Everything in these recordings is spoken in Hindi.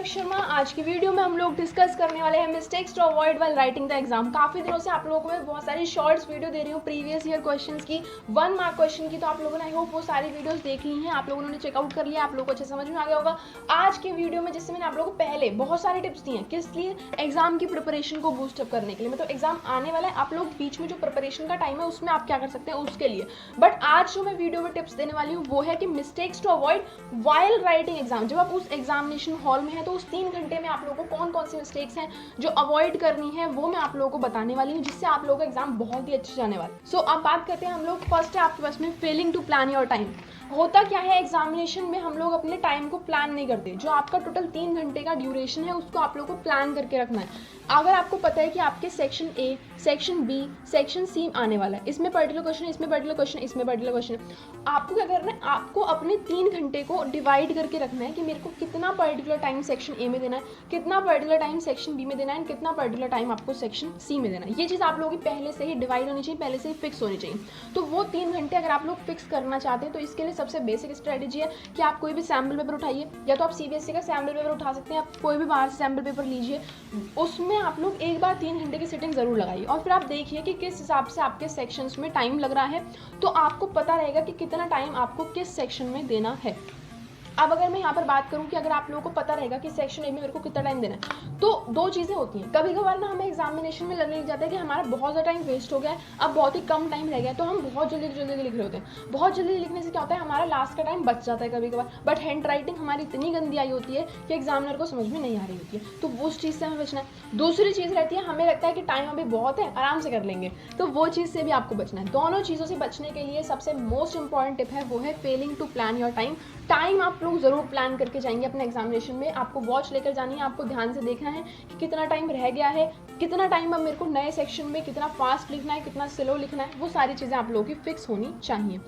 पलक शर्मा। आज की वीडियो में हम लोग डिस्कस करने वाले हैं mistakes to avoid while writing the exam. काफी दिनों से आप लोगों को मैं बहुत सारी शॉर्ट्स वीडियो दे रही हूँ प्रीवियस ईयर क्वेश्चंस की, 1 मार्क क्वेश्चन की। तो आप लोगों ने आई होप वो सारी वीडियोस देख ली हैं, आप लोगों ने चेकआउट कर लिया, आप लोगों को अच्छे समझ में आ गया होगा। आज के वीडियो में जिससे मैंने आप लोगों को पहले बहुत सारे टिप्स दिए हैं, किस लिए? एग्जाम की प्रिपरेशन को बूस्टअप करने के लिए। मतलब एग्जाम आने वाला है, आप लोग बीच में जो प्रिपरेशन का टाइम है उसमें आप क्या कर सकते हैं उसके लिए। बट आज जो मैं वीडियो में टिप्स देने वाली हूँ वो है कि mistakes to avoid while writing exam. जब आप उस एग्जामिनेशन हॉल में है तो उस 3 घंटे में आप लोगों को कौन कौन सी मिस्टेक्स हैं जो अवॉइड करनी है वो मैं आप लोगों को बताने वाली हूँ, जिससे आप लोगों का एग्जाम बहुत ही अच्छे जाने वाला है। सो अब बात करते हैं हम लोग। फर्स्ट है आपके पास में failing to plan your time. होता क्या है एग्जामिनेशन में, हम लोग अपने टाइम को प्लान नहीं करते। जो आपका टोटल 3 घंटे का ड्यूरेशन है उसको आप लोग को प्लान करके रखना है। अगर आपको पता है कि आपके section A, section B, section C आने वाला है, इसमें पर्टिकुलर क्वेश्चन, इसमें पर्टिकुलर क्वेश्चन, इसमें पर्टिकुलर क्वेश्चन, आपको क्या करना है? आपको अपने 3 घंटे को डिवाइड करके रखना है कि मेरे को कितना पर्टिकुलर टाइम सेक्शन ए में देना है, कितना पर्टिकुलर टाइम सेक्शन बी में देना है एंड कितना पर्टिकुलर टाइम आपको सेक्शन सी में देना है। ये चीज़ आप लोगों की पहले से ही डिवाइड होनी चाहिए, पहले से ही फिक्स होनी चाहिए। तो वो 3 घंटे अगर आप लोग फिक्स करना चाहते हैं तो इसके लिए सबसे बेसिक स्ट्रेटेजी है कि आप कोई भी सैम्पल पेपर उठाइए, या तो आप सीबीएसई का सैम्पल पेपर उठा सकते हैं, आप कोई भी बाहर से सैम्पल पेपर लीजिए, उसमें आप लोग एक बार 3 घंटे की सिटिंग जरूर लगाइए और फिर आप देखिए कि किस हिसाब से आपके सेक्शंस में टाइम लग रहा है, तो आपको पता रहेगा कि कितना टाइम आपको किस सेक्शन में देना है। अब अगर मैं यहाँ पर बात करूँ कि अगर आप लोगों को पता रहेगा कि सेक्शन ए में मेरे को कितना टाइम देना है, तो 2 चीज़ें होती हैं। कभी कभार ना हमें एग्जामिनेशन में लगने लग जाता है कि हमारा बहुत ज़्यादा टाइम वेस्ट हो गया है, अब बहुत ही कम टाइम रह गया है, तो हम बहुत जल्दी जल्दी लिख रहे होते हैं। बहुत जल्दी लिखने से क्या होता है, हमारा लास्ट का टाइम बच जाता है कभी कभार। बट हैंड राइटिंग हमारी इतनी गंदी आई होती है कि एग्जामिनर को समझ में नहीं आ रही होती है, तो उस चीज़ से हमें बचना है। दूसरी चीज़ रहती है, हमें लगता है कि टाइम अभी बहुत है, आराम से कर लेंगे, तो वो चीज़ से भी आपको बचना है। दोनों चीज़ों से बचने के लिए सबसे मोस्ट इंपॉर्टेंट टिप है वो है failing to plan your time. Time आप लोग जरूर प्लान करके जाएंगे अपने एग्जामिनेशन में। आपको वॉच लेकर जानी है, आपको ध्यान से देखना है कि कितना टाइम रह गया है, कितना टाइम अब मेरे को नए सेक्शन में कितना फास्ट लिखना है, कितना स्लो लिखना है, वो सारी चीज़ें आप लोगों की फिक्स होनी चाहिए।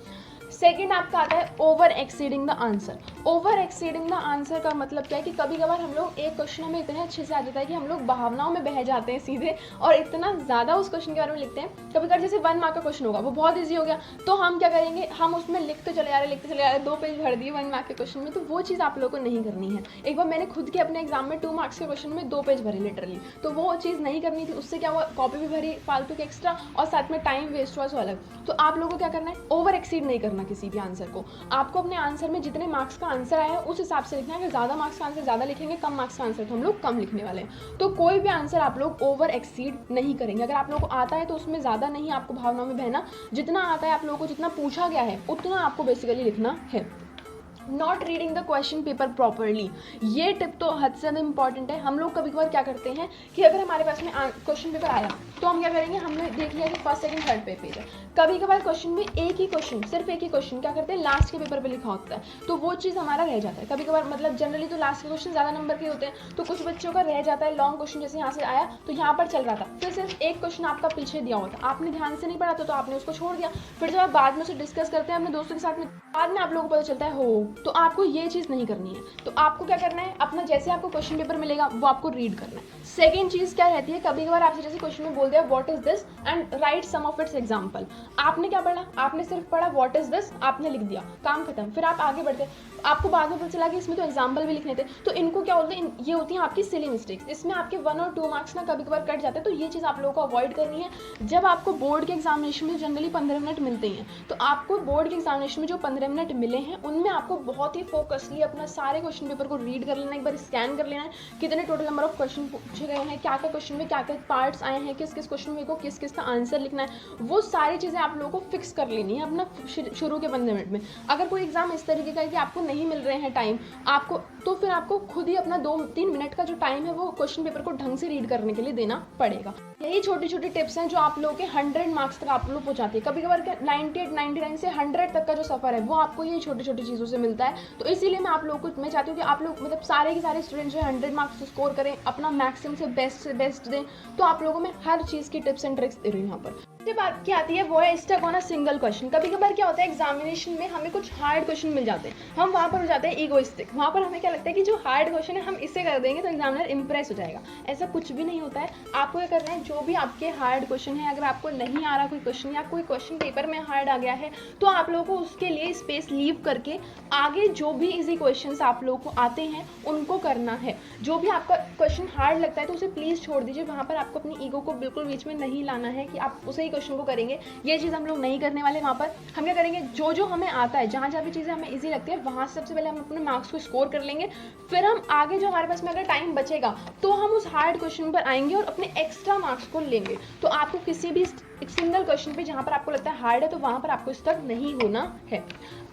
सेकेंड आपका आता है over exceeding the answer. Over exceeding the answer का मतलब क्या है कि कभी कभार हम लोग एक क्वेश्चन हमें इतने अच्छे से आ जाता है कि हम लोग भावनाओं में बह जाते हैं सीधे और इतना ज़्यादा उस क्वेश्चन के बारे में लिखते हैं। कभी कभार जैसे 1 मार्क का क्वेश्चन होगा, वो बहुत ईजी हो गया, तो हम क्या करेंगे, हम उसमें लिखते चले जा रहे 2 पेज भर दिए 1 मार्क के क्वेश्चन में। तो वो चीज़ आप लोगों को नहीं करनी है। एक बार मैंने खुद के अपने एग्जाम में 2 मार्क्स के क्वेश्चन में 2 पेज भरे लिटरली, तो वो चीज़ नहीं करनी थी। उससे क्या हुआ, कॉपी भी भरी फालतू के एक्स्ट्रा और साथ में टाइम वेस्ट हुआ, सो अलग। तो आप लोगों को क्या करना है, ओवर एक्सीड नहीं करना किसी भी आंसर को। आपको अपने आंसर में जितने मार्क्स का आंसर आया है उस हिसाब से लिखना है। अगर ज़्यादा मार्क्स का आंसर ज़्यादा लिखेंगे, कम मार्क्स का आंसर तो हम लोग कम लिखने वाले हैं। तो कोई भी आंसर आप लोग ओवर एक्सीड नहीं करेंगे। अगर आप लोगों को आता है तो उसमें ज़्यादा नहीं आपको भावनाओं में बहना, जितना आता है आप लोगों को, जितना पूछा गया है उतना आपको बेसिकली लिखना है। Not reading the question paper properly, ये टिप तो हद से ज़्यादा इंपॉर्टेंट है। हम लोग कभी कभार क्या करते हैं कि अगर हमारे पास में क्वेश्चन पेपर आया तो हम क्या करेंगे, हमने देख लिया कि फर्स्ट सेकंड थर्ड पेज है। कभी कभार क्वेश्चन में एक ही क्वेश्चन, सिर्फ एक ही क्वेश्चन क्या करते हैं, लास्ट के पेपर पे लिखा होता है, तो वो चीज़ हमारा रह जाता है। कभी कभार मतलब जनरली तो लास्ट के क्वेश्चन ज़्यादा नंबर के होते हैं, तो कुछ बच्चों का रह जाता है लॉन्ग क्वेश्चन। जैसे यहाँ से आया तो यहाँ पर चल रहा था, फिर सिर्फ एक क्वेश्चन आपका पीछे दिया हुआ था, आपने ध्यान से नहीं पढ़ा था तो आपने उसको छोड़ दिया। फिर जब आप बाद में उसे डिस्कस करते हैं अपने दोस्तों के साथ में, बाद में आप लोगों को पता चलता है हो, तो आपको ये चीज़ नहीं करनी है। तो आपको क्या करना है, अपना जैसे आपको क्वेश्चन पेपर मिलेगा वो आपको रीड करना है। सेकेंड चीज़ क्या रहती है, कभी कभार आपसे जैसे क्वेश्चन में बोल दिया what is this and write some of its example. आपने क्या पढ़ा, आपने सिर्फ पढ़ा व्हाट इज दिस, आपने लिख दिया, काम खत्म। फिर आप आगे बढ़ते, आपको बाद में पता चला कि इसमें तो एग्जाम्पल भी लिखने थे, तो इनको क्या बोलते हैं, ये होती हैं आपकी सिली मिस्टेक्स। इसमें आपके 1 और 2 मार्क्स ना कभी कभार कट जाते हैं, तो ये चीज़ आप लोगों को अवॉइड करनी है। जब आपको बोर्ड के एग्जामिनेशन में जनरली 15 मिनट मिलते हैं, तो आपको बोर्ड के एग्जामिनेशन में जो 15 मिनट मिले हैं उनमें आपको बहुत ही फोकसली अपना सारे क्वेश्चन पेपर को रीड कर लेना है, एक बार स्कैन कर लेना है कितने टोटल नंबर ऑफ क्वेश्चन पूछे गए हैं, क्या क्या क्वेश्चन में क्या क्या पार्ट्स आए हैं, किस किस क्वेश्चन में को किस किस का आंसर लिखना है, वो सारी चीज़ें आप लोगों को फिक्स कर लेनी है अपना शुरू के 15 मिनट में। अगर कोई एग्जाम इस तरीके का है कि आपको नहीं मिल रहे हैं टाइम आपको, तो फिर आपको खुद ही अपना 2-3 मिनट का जो टाइम है वो क्वेश्चन पेपर को ढंग से रीड करने के लिए देना पड़ेगा। यही छोटी छोटी टिप्स हैं जो आप लोगों के 100 मार्क्स तक आप लोग पहुंचाती है। कभी कभार 98, 99 से 100 तक का जो सफर है वो आपको ये छोटी छोटी चीज़ों से मिलता है। तो इसीलिए मैं आप लोगों को, मैं चाहती हूँ कि आप लोग मतलब सारे के सारे स्टूडेंट जो है 100 मार्क्स स्कोर करें, अपना मैक्सिमम से बेस्ट दें। तो आप लोगों में हर चीज़ की टिप्स एंड ट्रिक्स दे रही हूँ यहाँ पर। बात क्या आती है वो है stuck on a single question. कभी कभार क्या होता है एग्जामिनेशन में हमें कुछ हार्ड क्वेश्चन मिल जाते हैं, हम वहाँ पर हो जाते हैं ईगोइस्टिक। वहाँ पर हमें क्या लगता है कि जो हार्ड क्वेश्चन है हम इससे कर देंगे तो एग्जामिनर इंप्रेस हो जाएगा। ऐसा कुछ भी नहीं होता है। आपको क्या करना है, जो भी आपके हार्ड क्वेश्चन है, अगर आपको नहीं आ रहा कोई क्वेश्चन या कोई क्वेश्चन पेपर में हार्ड आ गया है तो आप लोगों को उसके लिए स्पेस लीव करके आगे जो भी इजी क्वेश्चन आप लोगों को आते हैं उनको करना है। जो भी आपका क्वेश्चन हार्ड लगता है तो उसे प्लीज़ छोड़ दीजिए। वहाँ पर आपको अपनी ईगो को बिल्कुल बीच में नहीं लाना है कि आप उसे ही क्वेश्चन को करेंगे, ये चीज़ हम लोग नहीं करने वाले। वहाँ पर हम क्या करेंगे, जो जो हमें आता है, जहाँ जहाँ भी चीज़ें हमें इजी लगती है वहाँ से सबसे पहले हम अपने मार्क्स को स्कोर कर लेंगे। फिर हम आगे जो हमारे पास में अगर टाइम बचेगा तो हम उस हार्ड क्वेश्चन पर आएंगे और अपने एक्स्ट्रा मार्क्स को लेंगे। तो आपको किसी भी एक सिंगल क्वेश्चन पे जहाँ पर आपको लगता है हार्ड है तो वहाँ पर आपको स्टक नहीं होना है।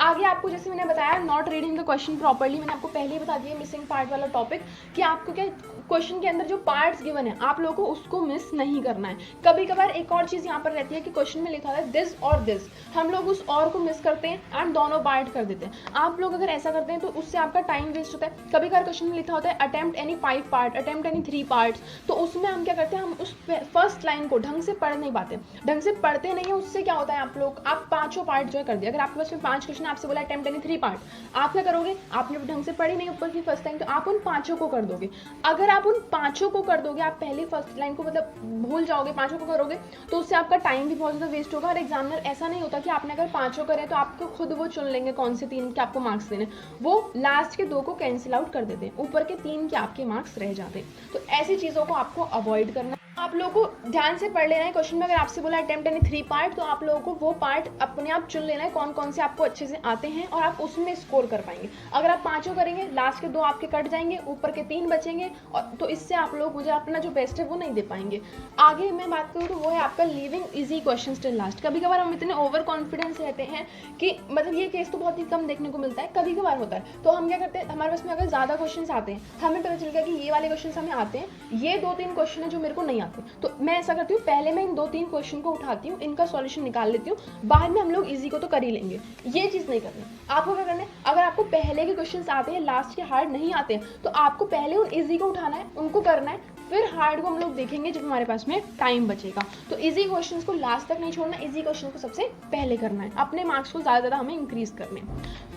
आगे आपको जैसे मैंने बताया not reading the question properly, मैंने आपको पहले ही बता दिया मिसिंग पार्ट वाला टॉपिक कि आपको क्या क्वेश्चन के अंदर जो पार्ट्स गिवन है आप लोगों को उसको मिस नहीं करना है। कभी कभार एक और चीज़ यहाँ पर रहती है कि क्वेश्चन में लिखा है दिस और दिस, हम लोग उस और को मिस करते हैं एंड दोनों पार्ट कर देते हैं। आप लोग अगर ऐसा करते हैं तो उससे आपका टाइम वेस्ट होता है। कभी कभार क्वेश्चन में लिखा होता है attempt any 5 part, attempt any 3 parts, तो उसमें हम क्या करते हैं, हम उस फर्स्ट लाइन को ढंग से पढ़ नहीं पाते, ढंग से पढ़ते नहीं है। उससे क्या होता है, आप पांचों पार्ट जो है कर दिया। अगर आपके पास में 5 क्वेश्चन आपसे बोला अटेम्प्ट एनी 3 पार्ट, आप क्या करोगे, आपने ढंग से पढ़ी नहीं ऊपर की फर्स्ट लाइन, तो आप उन पांचों को कर दोगे। अगर आप उन पांचों को कर दोगे, आप पहली फर्स्ट लाइन को मतलब भूल जाओगे, पांचों को करोगे तो उससे आपका टाइम भी बहुत ज़्यादा वेस्ट होगा। और एग्जामिनर ऐसा नहीं होता कि आपने अगर पांचों करे तो आपको खुद वो चुन लेंगे कौन से 3 के आपको मार्क्स देने, वो लास्ट के 2 को कैंसिल आउट कर देते हैं, ऊपर के 3 के आपके मार्क्स रह जाते हैं। तो ऐसी चीज़ों को आपको अवॉइड करना। आप लोगों को ध्यान से पढ़ लेना है। क्वेश्चन में अगर आपसे बोला अटेम्प्ट एनी 3 पार्ट, तो आप लोगों को वो पार्ट अपने आप चुन लेना है कौन कौन से आपको अच्छे से आते हैं और आप उसमें स्कोर कर पाएंगे। अगर आप पांचों करेंगे, लास्ट के 2 आपके कट जाएंगे, ऊपर के 3 बचेंगे, और तो इससे आप लोग मुझे अपना जो बेस्ट है वो नहीं दे पाएंगे। आगे मैं बात करूँ तो वो है आपका leaving easy question till last. कभी कभार हम इतने ओवर कॉन्फिडेंस रहते हैं कि मतलब ये केस तो बहुत ही कम देखने को मिलता है, कभी कभार होता है। तो हम क्या करते हैं, हमारे पास में अगर ज़्यादा क्वेश्चन आते हैं, हमें पता चल गया कि ये वाले क्वेश्चन हमें आते हैं, ये 2-3 क्वेश्चन है जो मेरे को नहीं आते, तो मैं ऐसा करती हूँ पहले मैं इन 2-3 क्वेश्चन को उठाती हूँ, इनका सॉल्यूशन निकाल लेती हूँ, बाद में हम लोग इजी को तो कर ही लेंगे। ये चीज़ नहीं करनी। आपको क्या करना है, अगर आपको पहले के क्वेश्चंस आते हैं, लास्ट के हार्ड नहीं आते हैं, तो आपको पहले उन इजी को उठाना है, उनको करना है, फिर हार्ड को हम लोग देखेंगे जब हमारे पास में टाइम बचेगा। तो इजी क्वेश्चंस को लास्ट तक नहीं छोड़ना, इजी क्वेश्चन को सबसे पहले करना है, अपने मार्क्स को ज़्यादा हमें इंक्रीज करने।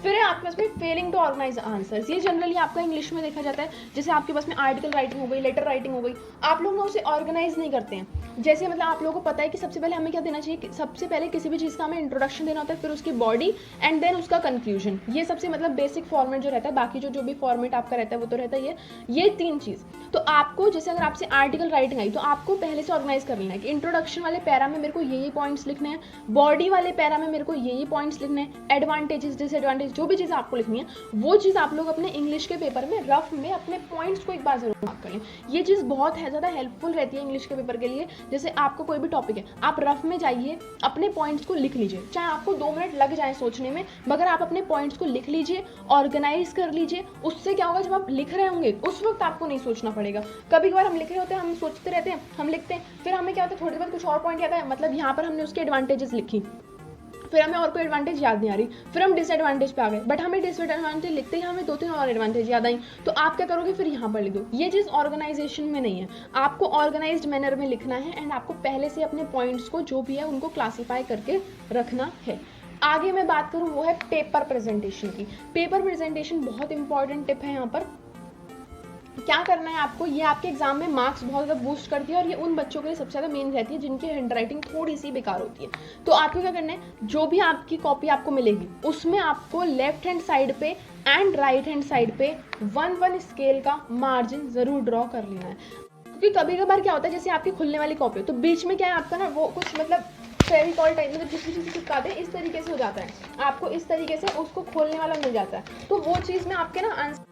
फिर है आपके पास में फेलिंग टू ऑर्गेनाइज आंसर्स। ये जनरली आपका इंग्लिश में देखा जाता है, जैसे आपके पास में आर्टिकल राइटिंग हो गई, लेटर राइटिंग हो गई, आप लोग ना उसे ऑर्गेनाइज नहीं करते हैं। जैसे मतलब आप लोगों को पता है कि सबसे पहले हमें क्या देना चाहिए, सबसे पहले किसी भी चीज़ का हमें इंट्रोडक्शन देना होता है, फिर उसकी बॉडी एंड देन उसका कंक्लूजन। ये सबसे मतलब बेसिक फॉर्मेट जो रहता है, बाकी जो भी फॉर्मेट आपका रहता है वो तो रहता ही है, ये 3 चीज़। तो आपको जैसे अगर आपसे आर्टिकल राइटिंग आई तो आपको पहले से ऑर्गेनाइज कर लेना है कि इंट्रोडक्शन वाले पैरा में मेरे को ये पॉइंट्स लिखने हैं, बॉडी वाले पैरा में मेरे को ये पॉइंट्स लिखने हैं, एडवांटेजेस डिसएडवांटेज जो भी चीज़ आपको लिखनी है वो चीज़ आप लोग अपने इंग्लिश के पेपर में रफ में अपने पॉइंट्स को एक बार जरूर मार्क कर लें। ये चीज़ बहुत है ज़्यादा हेल्पफुल रहती है इंग्लिश के पेपर के लिए। जैसे आपको कोई भी टॉपिक है, आप रफ में जाइए, अपने पॉइंट्स को लिख लीजिए, चाहे आपको 2 मिनट लग जाए सोचने में, मगर आप अपने पॉइंट्स को लिख लीजिए, ऑर्गेनाइज कर लीजिए। उससे क्या होगा, जब आप लिख रहे होंगे उस वक्त आपको नहीं सोचना पड़ेगा। कभी कभार हम लिख रहे होते हैं, हम सोचते रहते हैं, हम लिखते हैं, फिर हमें क्या होता है थोड़ी देर बाद कुछ और पॉइंट आता है, मतलब यहाँ पर हमने उसके एडवांटेजेस लिखी, फिर हमें और कोई एडवांटेज याद नहीं आ रही, फिर हम डिसएडवांटेज पे आ गए, बट हमें डिसएडवांटेज लिखते ही हमें 2-3 और एडवांटेज याद आई, तो आप क्या करोगे, फिर यहाँ पर लिख दो। ये चीज़ ऑर्गेनाइजेशन में नहीं है, आपको ऑर्गेनाइज्ड मैनर में लिखना है एंड आपको पहले से अपने पॉइंट्स को जो भी है उनको क्लासीफाई करके रखना है। आगे मैं बात करूँ वो है पेपर प्रेजेंटेशन की। पेपर प्रेजेंटेशन बहुत इंपॉर्टेंट टिप है। यहाँ पर क्या करना है आपको, ये आपके एग्जाम में मार्क्स बहुत ज़्यादा बूस्ट करती है और ये उन बच्चों के लिए सबसे ज़्यादा मेन रहती है जिनकी हैंड राइटिंग थोड़ी सी बेकार होती है। तो आपको क्या करना है, जो भी आपकी कॉपी आपको मिलेगी उसमें आपको लेफ्ट हैंड साइड पे एंड राइट हैंड साइड पे 1-1 स्केल का मार्जिन ज़रूर ड्रॉ कर लेना है। क्योंकि कभी कभार क्या होता है, जैसे आपकी खुलने वाली कॉपी तो बीच में क्या है आपका ना वो कुछ मतलब फेविकॉल टाइप मतलब जिस भी चीज़ चिपकाते हैं इस तरीके से हो जाता है, आपको इस तरीके से उसको खोलने वाला मिल जाता है। तो वो चीज़ में आपके ना आंसर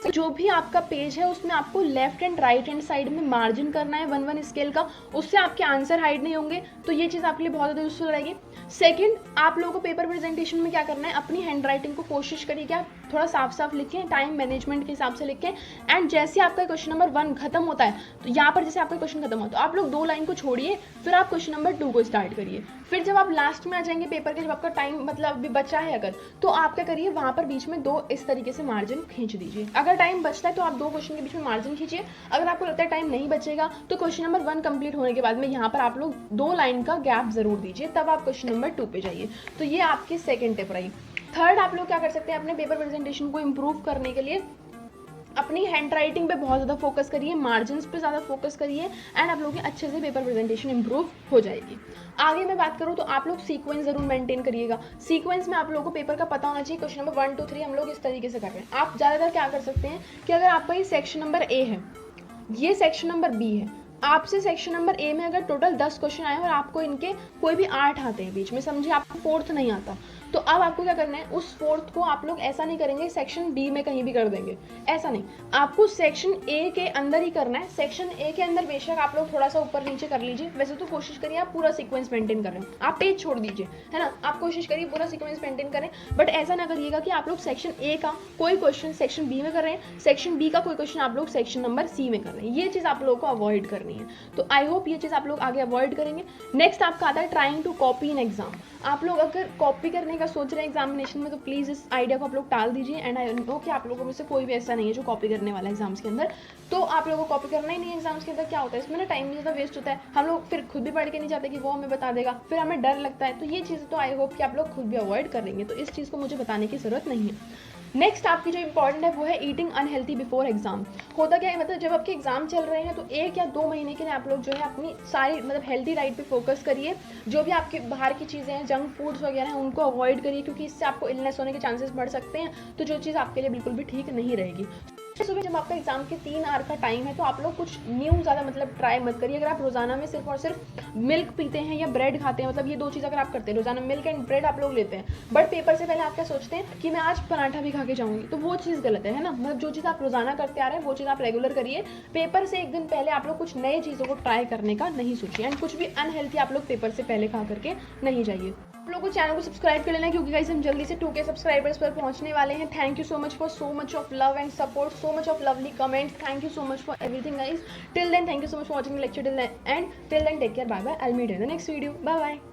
जो भी आपका पेज है उसमें आपको left and right hand side में मार्जिन करना है 1-1 स्केल का, उससे आपके आंसर हाइड नहीं होंगे। तो ये चीज़ आपके लिए बहुत ज़्यादा यूजफुल रहेगी। सेकंड, आप लोगों को पेपर प्रेजेंटेशन में क्या करना है, अपनी हैंड राइटिंग को कोशिश करिए कि आप थोड़ा साफ साफ लिखें, टाइम मैनेजमेंट के हिसाब से लिखें। एंड जैसे आपका क्वेश्चन नंबर 1 खत्म होता है तो यहाँ पर जैसे आपका क्वेश्चन खत्म हो तो आप लोग 2 लाइन को छोड़िए, फिर आप क्वेश्चन नंबर 2 को स्टार्ट करिए। फिर जब आप लास्ट में आ जाएंगे पेपर के, जब आपका टाइम मतलब अभी बचा है अगर, तो आप क्या करिए, वहाँ पर बीच में 2 इस तरीके से मार्जिन खींच दीजिए। अगर टाइम बचता है तो आप 2 क्वेश्चन के बीच में मार्जिन खींचिए। अगर आपको लगता है टाइम नहीं बचेगा तो क्वेश्चन नंबर 1 कंप्लीट होने के बाद में यहाँ पर आप लोग 2 लाइन का गैप जरूर दीजिए, तब आप क्वेश्चन नंबर 2 पे जाइए। तो ये आपकी सेकेंड टिप रही। थर्ड, आप लोग क्या कर सकते हैं, अपने पेपर प्रेजेंटेशन को इम्प्रूव करने के लिए अपनी हैंड राइटिंग पे बहुत ज़्यादा फोकस करिए, मार्जिन्स पे ज़्यादा फोकस करिए, एंड आप लोगों की अच्छे से पेपर प्रेजेंटेशन इंप्रूव हो जाएगी। आगे मैं बात करूँ तो आप लोग सीक्वेंस जरूर मेंटेन करिएगा। सीक्वेंस में आप लोगों को पेपर का पता होना चाहिए। क्वेश्चन नंबर 1 2 3 हम लोग इस तरीके से कर रहे हैं। आप ज़्यादातर क्या कर सकते हैं कि अगर आपका ये सेक्शन नंबर ए है, ये सेक्शन नंबर बी है, आपसे सेक्शन नंबर ए में अगर टोटल 10 क्वेश्चन आए और आपको इनके कोई भी 8 आते हैं बीच में, समझिए आपको 4th नहीं आता, तो अब आपको क्या करना है, उस 4th को आप लोग ऐसा नहीं करेंगे सेक्शन बी में कहीं भी कर देंगे, ऐसा नहीं, आपको सेक्शन ए के अंदर ही करना है। सेक्शन ए के अंदर बेशक आप लोग थोड़ा सा ऊपर नीचे कर लीजिए, वैसे तो कोशिश करिए आप पूरा सीक्वेंस मेंटेन कर रहे हो, आप पेज छोड़ दीजिए, है ना, आप कोशिश करिए पूरा सीक्वेंस मेंटेन करें। बट ऐसा ना करिएगा कि आप लोग सेक्शन ए का कोई क्वेश्चन सेक्शन बी में कर रहे हैं, सेक्शन बी का कोई क्वेश्चन आप लोग सेक्शन नंबर सी में कर रहे हैं। ये चीज़ आप लोगों को अवॉइड करनी है। तो आई होप ये चीज़ आप लोग आगे अवॉइड करेंगे। नेक्स्ट आपका आता है trying to copy in exam. आप लोग अगर कॉपी करने का सोच रहे हैं एग्जामिनेशन में तो प्लीज़ इस आइडिया को आप लोग टाल दीजिए। एंड आई नो कि आप लोगों में से कोई भी ऐसा नहीं है जो कॉपी करने वाला है एग्जाम्स के अंदर, तो आप लोगों को कॉपी करना ही नहीं है एग्जाम्स के अंदर। क्या होता है इसमें ना, टाइम नहीं ज़्यादा वेस्ट होता है, हम लोग फिर खुद भी पढ़ के नहीं जाते कि वो हमें बता देगा, फिर हमें डर लगता है। तो ये चीज़ तो आई होप कि आप लोग खुद भी अवॉइड करेंगे, तो इस चीज़ को मुझे बताने की ज़रूरत नहीं है। नेक्स्ट आपकी जो इंपॉर्टेंट है वो है ईटिंग अनहेल्थी बिफोर एग्जाम। होता क्या है, मतलब जब आपके एग्जाम चल रहे हैं तो 1 या 2 महीने के लिए आप लोग जो है अपनी सारी मतलब हेल्थी डाइट पे फोकस करिए। जो भी आपके बाहर की चीज़ें हैं, जंक फूड्स वगैरह हैं, उनको अवॉइड करिए, क्योंकि इससे आपको इलनेस होने के चांसेस बढ़ सकते हैं। तो जो चीज़ आपके लिए बिल्कुल भी ठीक नहीं रहेगी। सुबह जब आपका एग्जाम के 3 आवर का टाइम है तो आप लोग कुछ न्यू ज़्यादा मतलब ट्राई मत करिए। अगर आप रोज़ाना में सिर्फ और सिर्फ मिल्क पीते हैं या ब्रेड खाते हैं, मतलब ये 2 चीज़ अगर आप करते हैं, रोज़ाना मिल्क एंड ब्रेड आप लोग लेते हैं, बट पेपर से पहले आप क्या सोचते हैं कि मैं आज पराठा भी खा के जाऊँगी, तो वो चीज़ गलत है ना। मतलब जो चीज़ आप रोज़ाना करते आ रहे हैं वो चीज़ आप रेगुलर करिए। पेपर से 1 दिन पहले आप लोग कुछ नए चीज़ों को ट्राई करने का नहीं सोचिए, एंड कुछ भी अनहेल्थी आप लोग पेपर से पहले खा करके नहीं जाइए। आप लोगों को चैनल को सब्सक्राइब कर लेना है, क्योंकि गाइस हम जल्दी से 2K सब्सक्राइबर्स पर पहुंचने वाले हैं। Thank you so much for so much of love and support, so much of lovely comments. Thank you so much for everything guys. Till then thank you so much for watching the lecture till then, and till then take care, bye bye. I will meet you in the next video, bye bye.